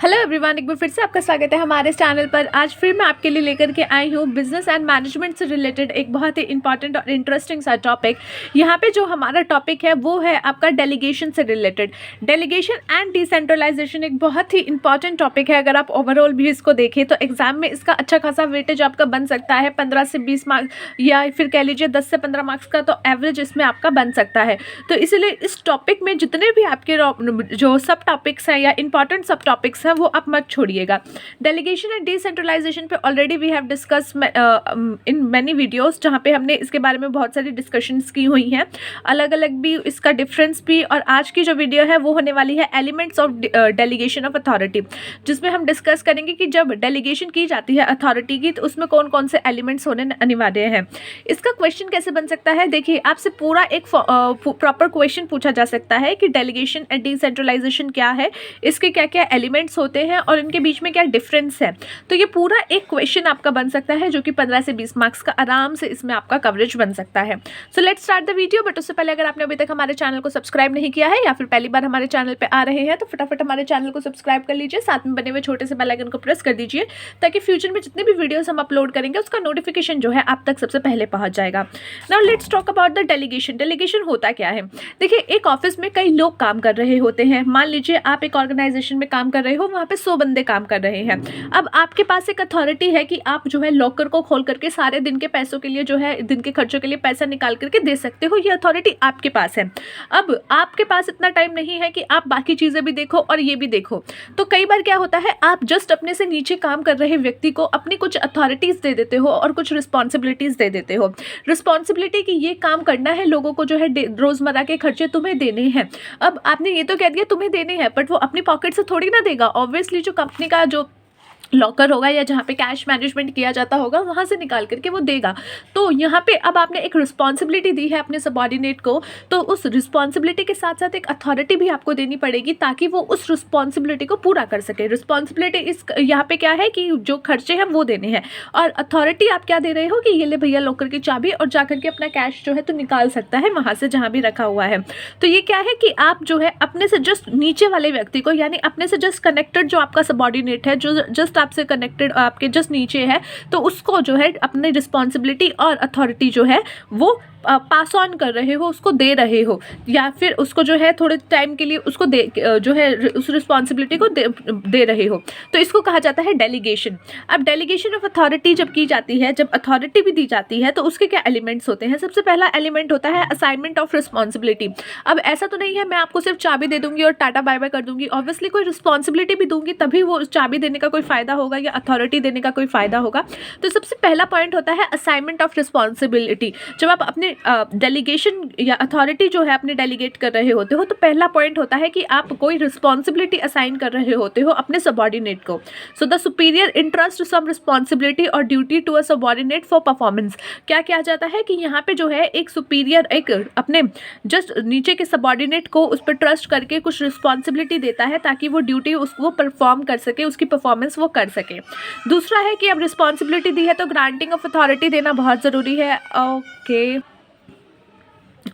Hello everyone, एक बार फिर से आपका स्वागत है हमारे इस चैनल पर। आज फिर मैं आपके लिए लेकर के आई हूँ बिजनेस एंड मैनेजमेंट से रिलेटेड एक बहुत ही इंपॉर्टेंट और इंटरेस्टिंग सा टॉपिक। यहाँ पे जो हमारा टॉपिक है वो है आपका डेलीगेशन से रिलेटेड। डेलीगेशन एंड डिसेंट्रलाइजेशन एक बहुत ही इंपॉर्टेंट टॉपिक है। अगर आप ओवरऑल भी इसको देखें तो एग्जाम में इसका अच्छा खासा वेटेज आपका बन सकता है, 15 से 20 मार्क्स या फिर कह लीजिए 10 से 15 मार्क्स का तो एवरेज इसमें आपका बन सकता है। तो इसलिए इस टॉपिक में जितने भी आपके जो सब टॉपिक्स हैं या इंपॉर्टेंट सब टॉपिक्स हैं वो आप मत छोड़िएगा। डेलीगेशन एंड डिसेंट्रलाइजेशन पे already we have discuss in many videos, जहाँ पे हमने इसके बारे में बहुत सारी डिस्कशंस की हुई हैं, अलग अलग भी इसका डिफरेंस भी। और आज की जो वीडियो है वो होने वाली है elements of delegation of authority, जिसमें हम डिस्कस करेंगे कि जब डेलीगेशन की जाती है अथॉरिटी की तो उसमें कौन कौन से एलिमेंट्स होने अनिवार्य हैं। इसका क्वेश्चन कैसे बन सकता है, देखिए आपसे पूरा एक प्रॉपर क्वेश्चन पूछा जा सकता है कि डेलीगेशन एंड डिसेंट्रलाइजेशन क्या है, इसके क्या क्या एलिमेंट्स होते हैं और इनके बीच में क्या डिफरेंस है। तो ये पूरा एक क्वेश्चन आपका बन सकता है जो कि 15 से 20 मार्क्स का आराम से इसमें आपका कवरेज बन सकता है। So let's start the video. But उससे पहले अगर आपने अभी तक हमारे चैनल को सब्सक्राइब नहीं किया है या फिर पहली बार हमारे चैनल पे आ रहे हैं तो फटाफट हमारे चैनल को सब्सक्राइब कर लीजिए, साथ में बने हुए छोटे से बेल आइकन को प्रेस कर दीजिए ताकि फ्यूचर में जितनी भी वीडियोस हम अपलोड करेंगे उसका नोटिफिकेशन जो है आप तक सबसे पहले पहुंच जाएगा। Now let's talk about the delegation. Delegation होता क्या है, देखिए एक ऑफिस में कई लोग काम कर रहे होते हैं। मान लीजिए आप एक ऑर्गेनाइजेशन में काम कर रहे हो, वहाँ पे 100 बंदे काम कर रहे हैं। अब आपके पास एक अथॉरिटी है कि आप जो है लॉकर को खोल करके सारे दिन के पैसों के लिए जो है दिन के खर्चों के लिए पैसा निकाल करके दे सकते हो, ये अथॉरिटी आपके पास है। अब आपके पास इतना टाइम नहीं है कि आप बाकी चीज़ें भी देखो और ये भी देखो। तो कई बार क्या होता है, आप जस्ट अपने से नीचे काम कर रहे व्यक्ति को अपनी कुछ अथॉरिटीज़ दे देते हो और कुछ रिस्पॉन्सिबिलिटीज़ दे देते हो। रिस्पॉन्सिबिलिटी कि ये काम करना है, लोगों को जो है रोज़मर्रा के खर्चे तुम्हें देने हैं। अब आपने ये तो कह दिया तुम्हें देने हैं, बट वो अपनी पॉकेट से थोड़ी ना देगा। ऑब्वियसली जो कंपनी का जो लॉकर होगा या जहाँ पे कैश मैनेजमेंट किया जाता होगा वहाँ से निकाल करके वो देगा। तो यहाँ पे अब आपने एक रिस्पॉन्सिबिलिटी दी है अपने सबॉर्डिनेट को, तो उस रिस्पॉन्सिबिलिटी के साथ साथ एक अथॉरिटी भी आपको देनी पड़ेगी ताकि वो उस रिस्पॉन्सिबिलिटी को पूरा कर सके। रिस्पॉन्सिबिलिटी इस यहाँ पे क्या है कि जो खर्चे हैं वो देने हैं, और अथॉरिटी आप क्या दे रहे हो कि ये ले भैया लॉकर की चाबी और जा करके अपना कैश जो है तो निकाल सकता है वहाँ से जहाँ भी रखा हुआ है। तो ये क्या है कि आप जो है अपने से जस्ट नीचे वाले व्यक्ति को, यानी अपने से जस्ट कनेक्टेड जो आपका सबॉर्डिनेट है, जो जस्ट आपसे कनेक्टेड आपके जस्ट नीचे है, तो उसको जो है अपनी रिस्पॉन्सिबिलिटी और अथॉरिटी जो है वो पास ऑन कर रहे हो, उसको दे रहे हो, या फिर उसको जो है थोड़े टाइम के लिए उसको दे जो है उस रिस्पॉन्सिबिलिटी को दे रहे हो। तो इसको कहा जाता है डेलीगेशन। अब डेलीगेशन ऑफ अथॉरिटी जब की जाती है, जब अथॉरिटी भी दी जाती है, तो उसके क्या एलिमेंट्स होते हैं। सबसे पहला एलिमेंट होता है असाइनमेंट ऑफ रिस्पॉन्सिबिलिटी। अब ऐसा तो नहीं है मैं आपको सिर्फ चाबी दे दूंगी और टाटा बाय बाय कर दूंगी। ऑब्वियसली कोई रिस्पॉन्सिबिलिटी भी दूंगी तभी वो चाबी देने का कोई फायदा होगा या अथॉरिटी देने का कोई फायदा होगा। तो सबसे पहला पॉइंट होता है असाइनमेंट ऑफ रिस्पॉन्सिबिलिटी। जब आप अपने डेलीगेशन या अथॉरिटी जो है अपने डेलीगेट कर रहे होते हो, तो पहला पॉइंट होता है कि आप कोई रिस्पॉन्सिबिलिटी असाइन कर रहे होते हो अपने सबॉर्डिनेट को। So the superior interest some responsibility और duty to a subordinate for performance. क्या किया जाता है कि यहाँ पे जो है एक सुपीरियर, एक अपने जस्ट नीचे के सबॉर्डिनेट को उस पर ट्रस्ट करके कुछ रिस्पॉन्सिबिलिटी देता है ताकि वो ड्यूटी उसको परफॉर्म कर सके, उसकी परफॉर्मेंस वो कर सके। दूसरा है कि अब रिस्पॉन्सिबिलिटी दी है तो ग्रांटिंग ऑफ अथॉरिटी देना बहुत ज़रूरी है।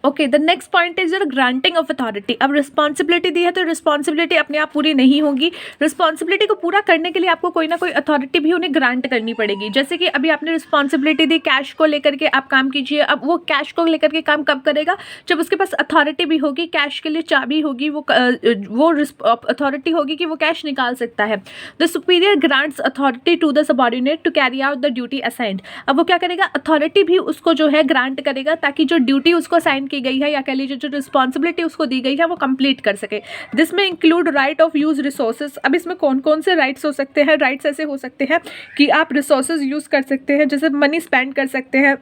Okay, the next point is your granting of authority. अब रिस्पॉन्सिबिलिटी दी है तो रिस्पॉन्सिबिलिटी अपने आप पूरी नहीं होगी। रिस्पॉन्सिबिलिटी को पूरा करने के लिए आपको कोई ना कोई अथॉरिटी भी उन्हें ग्रांट करनी पड़ेगी। जैसे कि अभी आपने रिस्पॉन्सिबिलिटी दी कैश को लेकर के आप काम कीजिए। अब वो कैश को लेकर के काम कब करेगा, जब उसके पास अथॉरिटी भी होगी, कैश के लिए चाबी होगी, वो अथॉरिटी होगी कि वो कैश निकाल सकता है। The superior grants authority to the subordinate to carry out the duty assigned. अब वो क्या करेगा, अथॉरिटी भी उसको जो है ग्रांट करेगा ताकि जो ड्यूटी उसको असाइन की गई है या कह लीजिए जो रिस्पॉन्सिबिलिटी उसको दी गई है वो कंप्लीट कर सके। दिस में include right of use resources. अब इसमें कौन कौन से राइट्स हो सकते हैं, राइट्स ऐसे हो सकते हैं कि आप रिसोर्सेज यूज़ कर सकते हैं, जैसे मनी स्पेंड कर सकते हैं,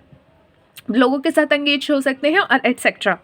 लोगों के साथ एंगेज हो सकते हैं और etcetera.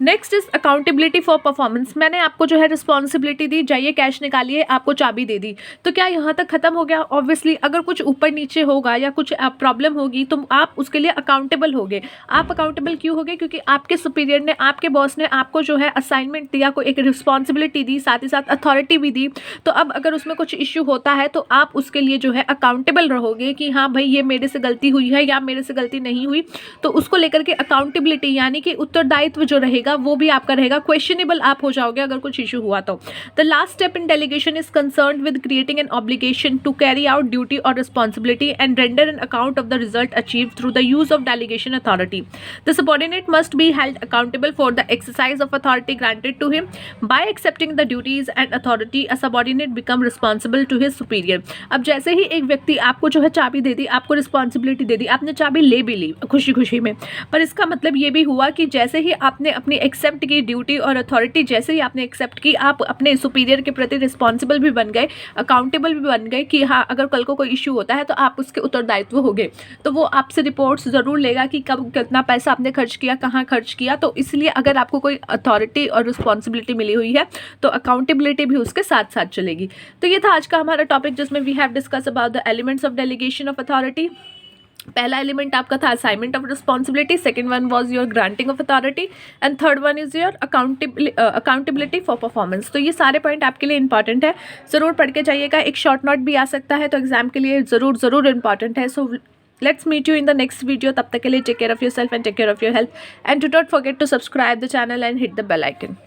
Next is accountability for performance. मैंने आपको जो है रिस्पॉन्सिबिलिटी दी, जाइए कैश निकालिए, आपको चाबी दे दी, तो क्या यहाँ तक खत्म हो गया? ऑब्वियसली अगर कुछ ऊपर नीचे होगा या कुछ प्रॉब्लम होगी तो आप उसके लिए अकाउंटेबल होगे। आप अकाउंटेबल क्यों होगे? क्योंकि आपके सुपीरियर ने, आपके बॉस ने आपको जो है असाइनमेंट दिया, कोई एक रिस्पॉन्सिबिलिटी दी, साथ ही साथ अथॉरिटी भी दी। तो अब अगर उसमें कुछ इश्यू होता है तो आप उसके लिए जो है अकाउंटेबल रहोगे कि हाँ भाई ये मेरे से गलती हुई है या मेरे से गलती नहीं हुई, तो उसको लेकर के अकाउंटेबिलिटी यानी कि उत्तरदायित्व जो रहेगा वो भी आपका रहेगा, क्वेश्चनेबल आप हो जाओगे अगर कुछ इशू हुआ तो। The last step in delegation is concerned with creating an obligation to carry out duty और responsibility and render an account of the result achieve through the use of delegation authority. The subordinate must be held accountable for the exercise of authority granted to him. By accepting the duties and authority a subordinate become responsible to his superior. अब जैसे ही एक व्यक्ति आपको जो है चाबी दे दी, आपको responsibility दे दी, आपने चाबी ले भी ली खुशी खुशी में, पर इसका मतलब ये भी हुआ कि जैसे ही आपने अपनी एक्सेप्ट की ड्यूटी और अथॉरिटी, जैसे ही आपने एक्सेप्ट की, आप अपने सुपीरियर के प्रति रिस्पॉन्सिबल भी बन गए, अकाउंटेबल भी बन गए कि हाँ अगर कल को कोई इशू होता है तो आप उसके उत्तरदायित्व हो गए। तो वो आपसे रिपोर्ट्स ज़रूर लेगा कि कब कितना पैसा आपने खर्च किया, कहाँ खर्च किया। तो इसलिए अगर आपको कोई अथॉरिटी और रिस्पॉन्सिबिलिटी मिली हुई है तो अकाउंटेबिलिटी भी उसके साथ साथ चलेगी। तो ये था आज का हमारा टॉपिक जिसमें we have discuss about the elements of delegation of authority. पहला एलिमेंट आपका था assignment of responsibility, second one was your granting of authority and third one is your accountability for performance. तो ये सारे पॉइंट आपके लिए important है, ज़रूर पढ़ के जाइएगा। एक शॉर्ट नोट भी आ सकता है तो एग्जाम के लिए ज़रूर इंपॉर्टेंट है। सो let's meet you in the next video. तब तक के लिए take care of yourself and take care of your health and do not forget to subscribe the channel and hit the bell icon.